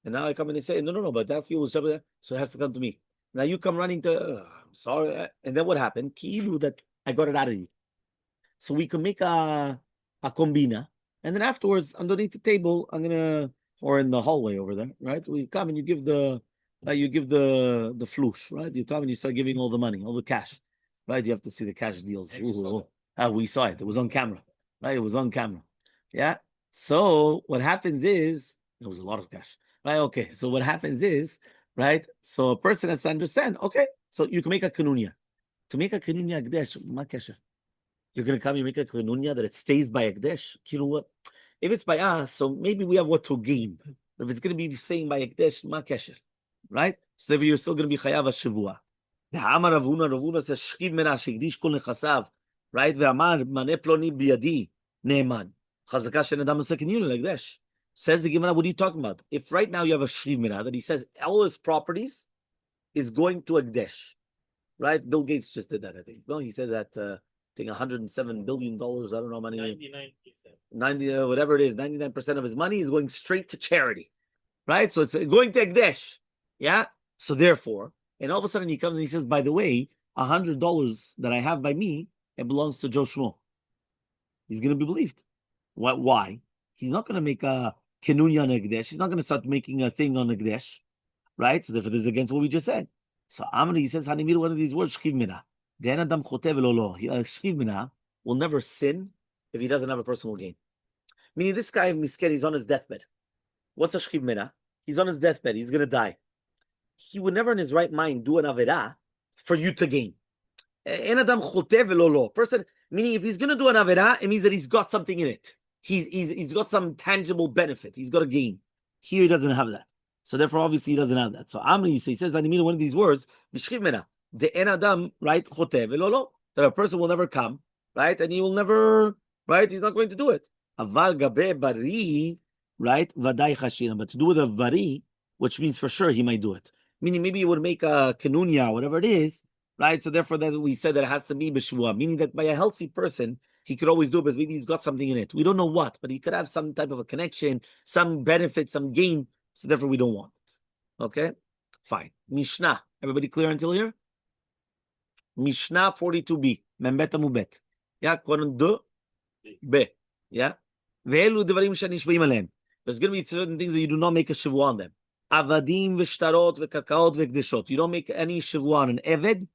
And now I come in and say, no, but that field was so it has to come to me. Now you come running to, I'm sorry. And then what happened? Ki'ilu that I got it out of you. So we can make a kombina, and then afterwards, underneath the table, or in the hallway over there, right? We come and you give the flush, right? You come and you start giving all the money, all the cash, right? You have to see the cash deals. We saw it. It was on camera, right? It was on camera. Yeah. So what happens is, there was a lot of cash, right? Okay. So what happens is, right? So a person has to understand, okay, so you can make a kanunya. To make a kanunya Gdesh, ma kesher. You're going to come and make a kanunya that it stays by Ekdesh. You know what? If it's by us, so maybe we have what to gain. If it's going to be staying by Ekdesh, ma kesher. Right? So you're still going to be chayav Shevuah. The Amar Ravuna says, Shchiv mena shegdish kol nechasav. Right? Ve'amar mane ploni biyadi ne'eman. Chazaka shen adam oseh kanunya l'Ekdesh. Says the Gemara, what are you talking about? If right now you have a shchiv mena that he says all his properties is going to Ekdesh. Right? Bill Gates just did that, I think. No, he said that... I think $107 billion. I don't know how many. 90, whatever it is, 99% of his money is going straight to charity, right? So it's going to Ekdesh, yeah. So therefore, and all of a sudden he comes and he says, by the way, $100 that I have by me, it belongs to Joe Schmo. he's going to be believed. What? Why? He's not going to make a kenunya on Ekdesh. He's not going to start making a thing on Ekdesh, right? So therefore, this is against what we just said. So Amri, he says, Hanimir, one of these words, Shchiv Mina. Den Adam Chotev Lolo. Shchiv Mina will never sin if he doesn't have a personal gain. Meaning this guy, Misken, he's on his deathbed. What's a Shchiv Mina? He's on his deathbed. He's going to die. He would never in his right mind do an Averah for you to gain. En Adam Chotev Lolo. Person, meaning if he's going to do an Averah, it means that he's got something in it. He's got some tangible benefit. He's got a gain. Here he doesn't have that. So therefore, obviously, he doesn't have that. So Amri, he says, I mean one of these words, the en Adam, right, chotev velolo, that a person will never come, right, and he will never, right, he's not going to do it. Aval gabe bari, right, vadai chashina, but to do with a bari, which means for sure he might do it. Meaning maybe he would make a kenunya, whatever it is, right. So therefore, that we said that it has to be b'shvua, meaning that by a healthy person, he could always do it because maybe he's got something in it. We don't know what, but he could have some type of a connection, some benefit, some gain. So therefore, we don't want it. Okay? Fine. Mishnah. Everybody clear until here? Mishnah 42b. Membet amubet. Yeah? Quran 2b. Yeah? Ve'elu devarim shanishbaim alehem. There's going to be certain things that you do not make a shavua on them. Avadim v'shtarot v'karkaot v'kdeshot. You don't make any shavua on an eved,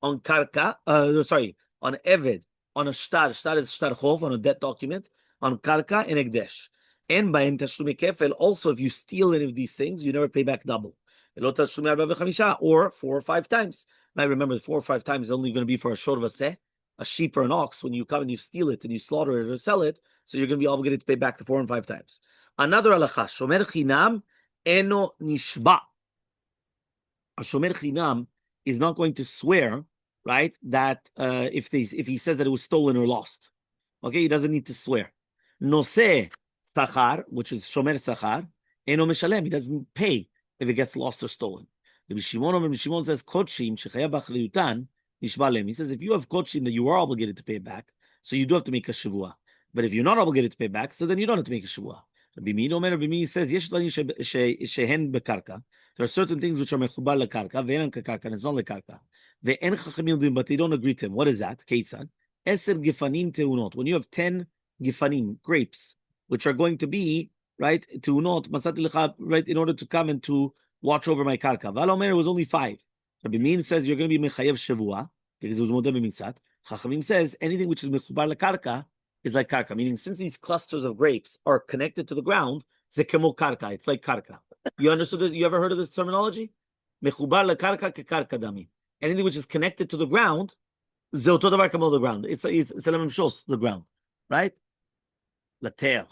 on karka, on eved, on a shtar is shtar chov, on a debt document, on karka and ekdesh. And by tashlumi kefel, also if you steal any of these things, you never pay back double. Or 4 or 5 times. Now remember, 4 or 5 times is only going to be for a shor vaseh, a sheep or an ox. When you come and you steal it and you slaughter it or sell it, so you're going to be obligated to pay back the 4 and 5 times. Another halacha, shomer chinam eno nishba. A shomer chinam is not going to swear, right, that if he says that it was stolen or lost. Okay, he doesn't need to swear. Noseh sachar, which is shomer sachar, eno meshalem, he doesn't pay if it gets lost or stolen. Rabbi Shimon says, Kodshim shechayav b'achriyutan nishba lem. He says, if you have kodshim that you are obligated to pay back, so you do have to make a shavua. But if you're not obligated to pay back, so then you don't have to make a shavua. Rabbi Meir says, Yesh dvarim shehen bekarka. There are certain things which are mechubar lekarka, ve'enan kekarka, and it's not lekarka. Ve'en chachamim doing, but they don't agree to him. What is that? Keitzad. Eser gifanim teunot. When you have 10 gifanim, grapes, which are going to be, right, teunot, masati lecha, right, in order to come and to watch over my karka. Valomer was only 5. Rabbi Meir says you're going to be mechayev shavua, because it was modeh b'mitzat. Chachamim says anything which is mechubar lekarka is like karka, meaning since these clusters of grapes are connected to the ground, zekemo karka, it's like karka. You understood this? You ever heard of this terminology? Mechubar lekarka kekarka dami. Anything which is connected to the ground, ze oto davar kamo the ground. It's selamim shos, the ground, right? La terre.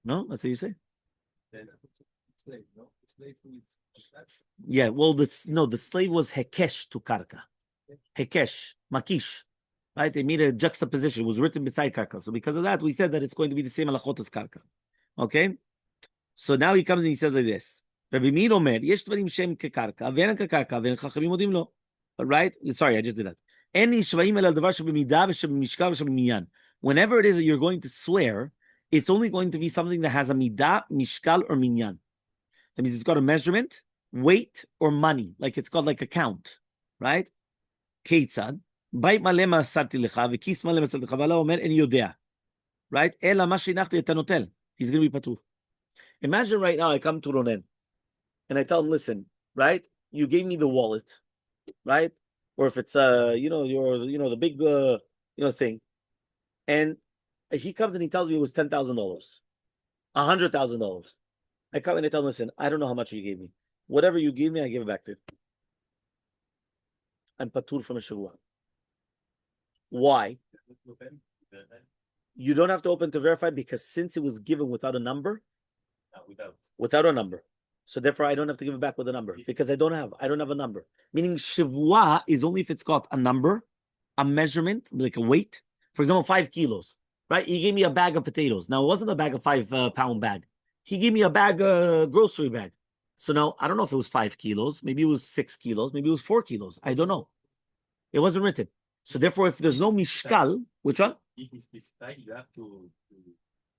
No, that's what you say. Yeah, well, the slave was hekesh to karka. Hekesh, makish. Right? They made a juxtaposition. It was written beside karka. So because of that, we said that it's going to be the same halachot as karka. Okay? So now he comes and he says like this. Rabbi Meir omer, yesh dvarim shem kekarka, ve'en kekarka, ve'en chachamim odim lo. Right? Sorry, I just did that. En nishvaim el davar sheb'midah v'sheb'mishkal v'sheb'minyan. Whenever it is that you're going to swear, it's only going to be something that has a midah, mishkal, or minyan. That means it's got a measurement, weight, or money. Like it's got like a count. Right? Keitzad. Bait malema sarti lecha, v'kis malema sarti lecha, v'ala omer en yodea. Right? Ela ma shenachti et hanotel. He's going to be patur. Imagine right now I come to Ronen and I tell him, listen, right? You gave me the wallet, right? Or if it's the big thing, and he comes and he tells me it was $10,000, $100,000. I come and I tell him, listen, I don't know how much you gave me. Whatever you gave me, I give it back to you. I'm patur from a shavua. Why? You don't have to open to verify because since it was given without a number, without a number, so therefore I don't have to give it back with a number because I don't have a number. Meaning shavua is only if it's got a number, a measurement, like a weight. For example, 5 kilos, right? He gave me a bag of potatoes. Now it wasn't a bag of 5-pound bag. He gave me a bag, grocery bag. So now I don't know if it was 5 kilos, maybe it was 6 kilos, maybe it was 4 kilos. I don't know. It wasn't written. So therefore, if there's no mishkal, which one? If it's specified, you have to.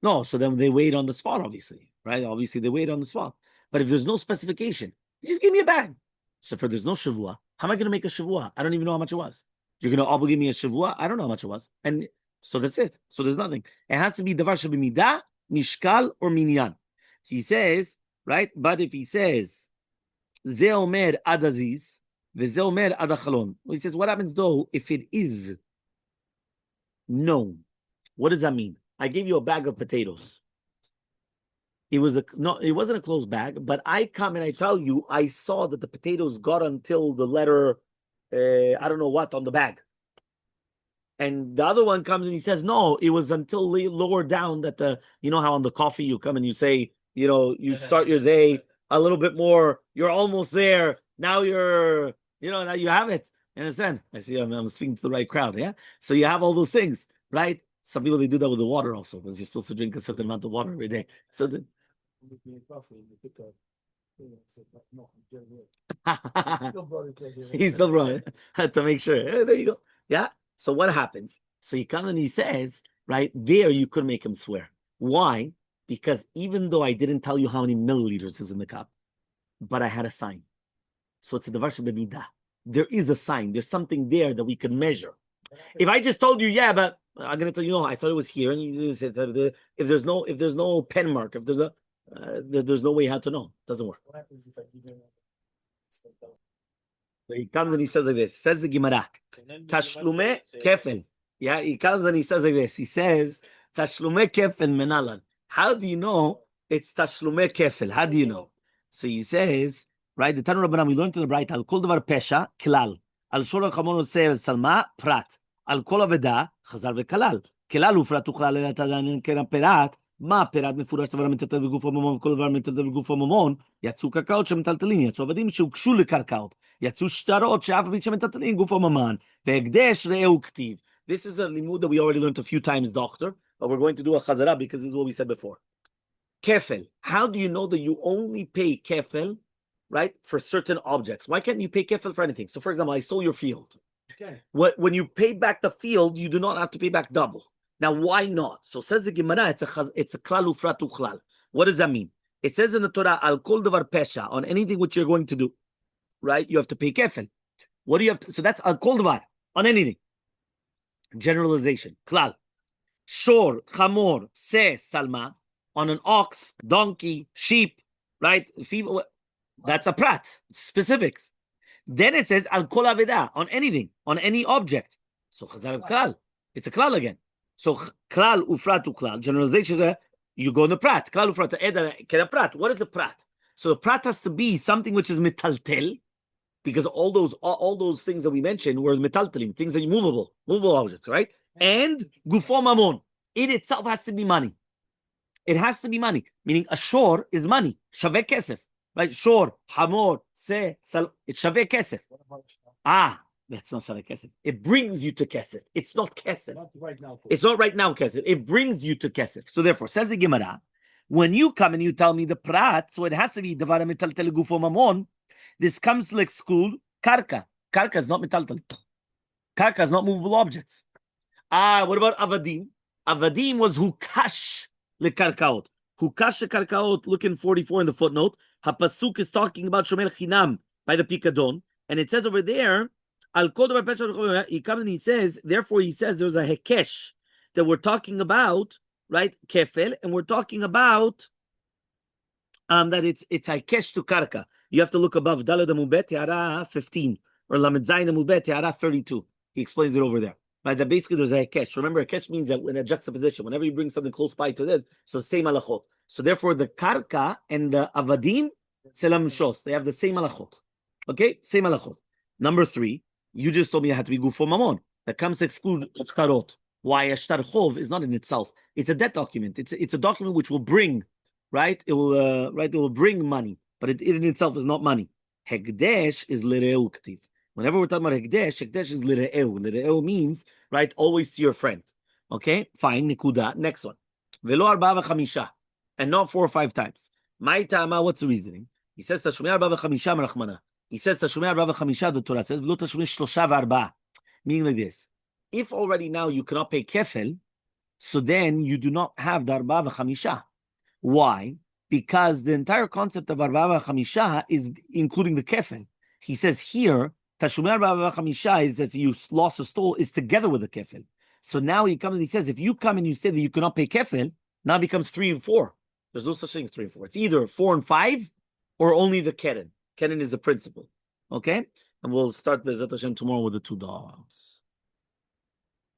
No, so then they weighed on the spot, obviously, right? Obviously, they weighed on the spot. But if there's no specification, just give me a bag. So if there's no shavua, how am I going to make a shavua? I don't even know how much it was. You're going to obligate me a shavua? I don't know how much it was. And So that's it. So there's nothing. It has to be davar shebimidah, mishkal, or minyan. He says, right? But if he says, ze omer ad aziz, veze omer ad achalon. He says, what happens though if it is known? What does that mean? I gave you a bag of potatoes. It wasn't a closed bag, but I come and I tell you, I saw that the potatoes got until the letter, I don't know what, on the bag. And the other one comes and he says, no, it was until lower down that you know how on the coffee you come and you say, you start your day a little bit more, you're almost there. Now now you have it. You understand? I see I'm speaking to the right crowd, yeah? So you have all those things, right? Some people, they do that with the water also, because you're supposed to drink a certain amount of water every day. So he still brought it to make sure. There you go. Yeah. So what happens? So he comes and he says, right there, you could make him swear. Why? Because even though I didn't tell you how many milliliters is in the cup, but I had a sign. So it's a davar shebimidah. There is a sign. There's something there that we can measure. If I just told you, yeah, but I'm gonna tell you, no, I thought it was here, and you said that if there's no pen mark, if there's no way how to know. It doesn't work. What happens if I give you so he comes and he says like this. Says the Gemara, Tashlume kefel. Yeah, he comes and he says like this. He says, Tashlume kefel menalan. How do you know it's Tashlume kefel? How do you know? So he says, right, the Tanu Rabbanam, we learned in the bright, Al kol davar pesha, klal. Al shor chamon oseh salma, prat. Al kol aveda, chazar vekalal. Klal ufrat uchlal elatadan kena perat. מה פירת מפורש דבר המטלטל בגוף הממון וכל דבר מטלטל בגוף הממון יצאו קרקעות שמטלטלים, יצאו עבדים שהוגשו לקרקעות, יצאו שטרות שאף עבדים שמטלטלים גוף הממן, והקדש ראהו כתיב. This is a limud that we already learned a few times, doctor, but we're going to do a chazara because this is what we said before. Kefel. How do you know that you only pay kefel, right, for certain objects? Why can't you pay kefel for anything? So for example, I stole your field. Okay. When you pay back the field, you do not have to pay back double. Now, why not? So says the Gemara, it's a klal ufrat uchlal. What does that mean? It says in the Torah, al kol davar pesha, on anything which you're going to do, right? You have to pay kefel. What do you have to? So that's al kol davar, on anything. Generalization, klal. Shor, chamor, se, salma, on an ox, donkey, sheep, right? Female, that's a prat. It's specifics. Then it says al kol aveda, on anything, on any object. So chazar klal. It's a klal again. So klal ufrat uklal, generalization, you go in the prat. Klal ufrat eda kena prat. What is a prat? So the prat has to be something which is metaltel, because all those things that we mentioned were metaltelim, things that are movable objects, right? And gufo mamon, it itself has to be money. It has to be money, meaning a shor is money. Shaveh kesef, right? Shor, hamor, se, sal, it's shaveh kesef. That's not Shaveh Kesef. It brings you to Kesef. It's not Kesef. Not right now. It's not right now Kesef. It brings you to Kesef. So therefore, says the Gemara, when you come and you tell me the prat, so it has to be Davar Metaltel Gufo Mamon, this comes to exclude Karka. Karka is not Metaltel. Karka is not movable objects. What about Avadim? Avadim was Hukash lekarkaot. Hukash lekarkaot, look in 44 in the footnote. Hapasuk is talking about Shomer Chinam by the Pikadon. And it says over there, he comes and he says, therefore he says there's a hekesh that we're talking about, right? Kefel, and we're talking about that it's hekesh to karka. You have to look above Daled Amubet Yara 15 or Lamed Zayin Amubet Yara 32. He explains it over there. Right? That basically there's a hekesh. Remember, hekesh means that in a juxtaposition, whenever you bring something close by to that, so same halachot. So therefore the karka and the avadim selam shos, they have the same halachot. Okay, same halachot. Number 3. You just told me I had to be gufo mamon. That comes to exclude shtarot. Why a shtar chov is not in itself. It's a debt document. It's a document which will bring, right? It will bring money, but it in itself is not money. Hekdesh is lireu ktiv. Whenever we're talking about hekdesh is lireu. Lireu means, right, always to your friend. Okay, fine. Nikuda. Next one. Velo arba v'chamisha, and not 4 or 5 times. My tama. What's the reasoning? He says tashumei arba v'chamisha merachmana. He says Tashumei Arba v'chamisha. The Torah says V'lo Tashumei Shlosha v'arba. Meaning like this: if already now you cannot pay kefel, so then you do not have the arba v'chamisha. Why? Because the entire concept of arba v'chamisha is including the kefel. He says here Tashumei Arba v'chamisha is that you lost or stole is together with the kefel. So now he comes and he says, if you come and you say that you cannot pay kefil, now it becomes 3 and 4. There's no such thing as 3 and 4. It's either 4 and 5 or only the keren. Keren is the principle. Okay? And we'll start Bezat Hashem tomorrow with the 2 dogs.